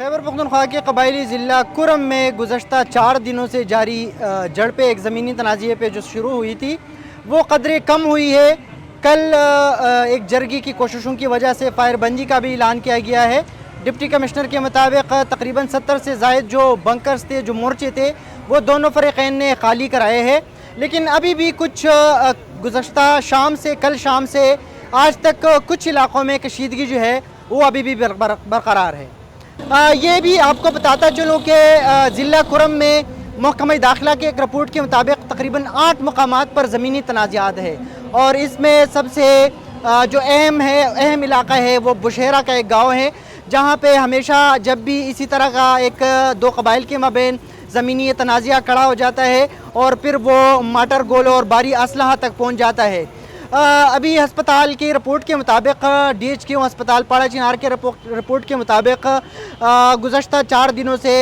खैबर पख्तूनख्वा के कबायली ज़िला कुरम में गुज़श्ता 4 दिनों से जारी झड़पें एक ज़मीनी तनाज़े पे जो शुरू हुई थी वो क़दरे कम हुई है। कल एक जरगी की कोशिशों की वजह से फायरबंदी का भी ऐलान किया गया है। डिप्टी कमिश्नर के मुताबिक तकरीबन 70 से ज़ायद जो बंकर्स थे, जो मोर्चे थे, वो दोनों फ़रीक़ैन ने खाली कराए हैं। लेकिन अभी भी कुछ गुज़श्ता शाम से, कल शाम से आज तक कुछ इलाक़ों में कशीदगी जो है वो अभी भी बरकरार है। ये भी आपको बताता चलूँ कि ज़िला कुरम में महकमा दाखिला के एक रिपोर्ट के मुताबिक तकरीबन 8 मकामात पर ज़मीनी तनाज़ात है और इसमें सबसे जो अहम इलाका है वो बुशहरा का एक गाँव है, जहाँ पे हमेशा जब भी इसी तरह का एक दो कबाइल के माबैन ज़मीनी तनाज़ा खड़ा हो जाता है और फिर वो माटर गोलों और भारी असलहा तक पहुँच जाता है। अभी अस्पताल की रिपोर्ट के मुताबिक DHQ अस्पताल पाड़ा चिनार के रिपोर्ट के मुताबिक गुज़श्ता 4 दिनों से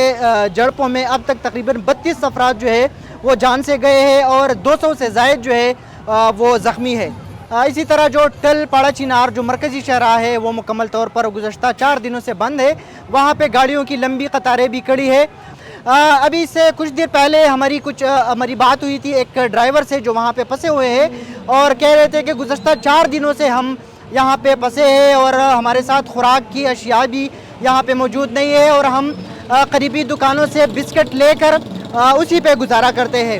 झड़पों में अब तक तकरीबन 32 अफराद जो है वो जान से गए हैं और 200 से ज़ायद जो है वो ज़ख्मी है। इसी तरह जो टल पाड़ा चिनार जो मरकज़ी शहरा है वो मुकम्मल तौर पर गुज़श्ता 4 दिनों से बंद है। वहाँ पे गाड़ियों की लंबी कतारें भी खड़ी है। अभी से कुछ देर पहले हमारी बात हुई थी एक ड्राइवर से जो वहाँ पे फंसे हुए हैं और कह रहे थे कि गुज़श्ता 4 दिनों से हम यहाँ पे फंसे हैं और हमारे साथ खुराक की अशिया भी यहाँ पे मौजूद नहीं है और हम करीबी दुकानों से बिस्किट लेकर उसी पे गुजारा करते हैं।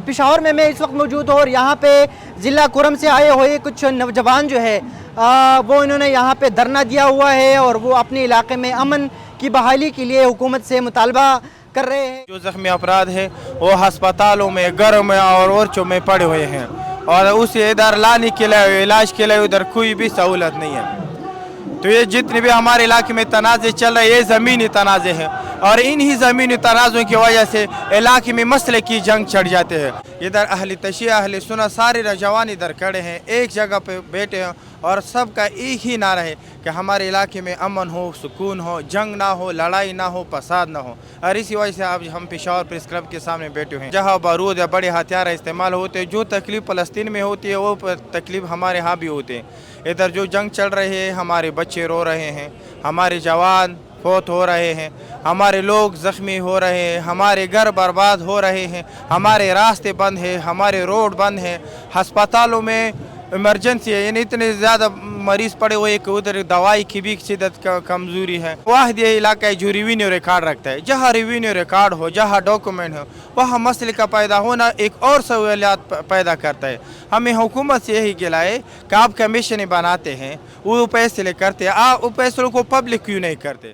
पेशावर में मैं इस वक्त मौजूद हूँ और यहाँ पे ज़िला कुरम से आए हुए कुछ नौजवान जो है वो इन्होंने यहाँ पे धरना दिया हुआ है और वो अपने इलाके में अमन की बहाली के लिए हुकूमत से मुतालबा कर रहे हैं। जो ज़ख्मी अफराद है वो अस्पतालों में, घरों में और ओरचों में पड़े हुए हैं और उसे इधर लाने के लिए, इलाज के लिए उधर कोई भी सहूलत नहीं है। तो ये जितने भी हमारे इलाके में तनाज़े चल रहे हैं ये ज़मीनी तनाज़े हैं और इन्हीं ज़मीनी तनाज़ों की वजह से इलाके में मसले की जंग चढ़ जाते हैं। इधर अहले तशिया, अहले सुन्नत सारे नौजवान इधर खड़े हैं, एक जगह पे बैठे हैं और सबका एक ही नारा है कि हमारे इलाके में अमन हो, सुकून हो, जंग ना हो, लड़ाई ना हो, फसाद ना हो। और इसी वजह से आज हम पेशावर प्रेस क्लब के सामने बैठे हैं, जहाँ बारूद या बड़े हथियार इस्तेमाल होते हैं। जो तकलीफ़ फ़लस्तीन में होती है वो तकलीफ़ हमारे यहाँ भी होते हैं। इधर जो जंग चल रही है, हमारे बच्चे रो रहे हैं, हमारे जवान फौत हो रहे हैं, हमारे लोग ज़ख्मी हो रहे हैं, हमारे घर बर्बाद हो रहे हैं, हमारे रास्ते बंद हैं, हमारे रोड बंद हैं, अस्पतालों में इमरजेंसी है, यानी इतने ज़्यादा मरीज़ पड़े हुए कि उधर दवाई की भी शिदत कमज़ोरी है। वाहिद ये इलाका है जो रेवेन्यू रिकॉर्ड रखता है। जहाँ रेवेन्यू रिकॉर्ड हो, जहाँ डॉक्यूमेंट हो, वहाँ मसले का पैदा होना एक और सहूलियत पैदा करता है। हमें हुकूमत से यही गिला है कि आप कमीशन बनाते हैं, वो फैसले करते हैं, आप पैसों को पब्लिक क्यों नहीं करते।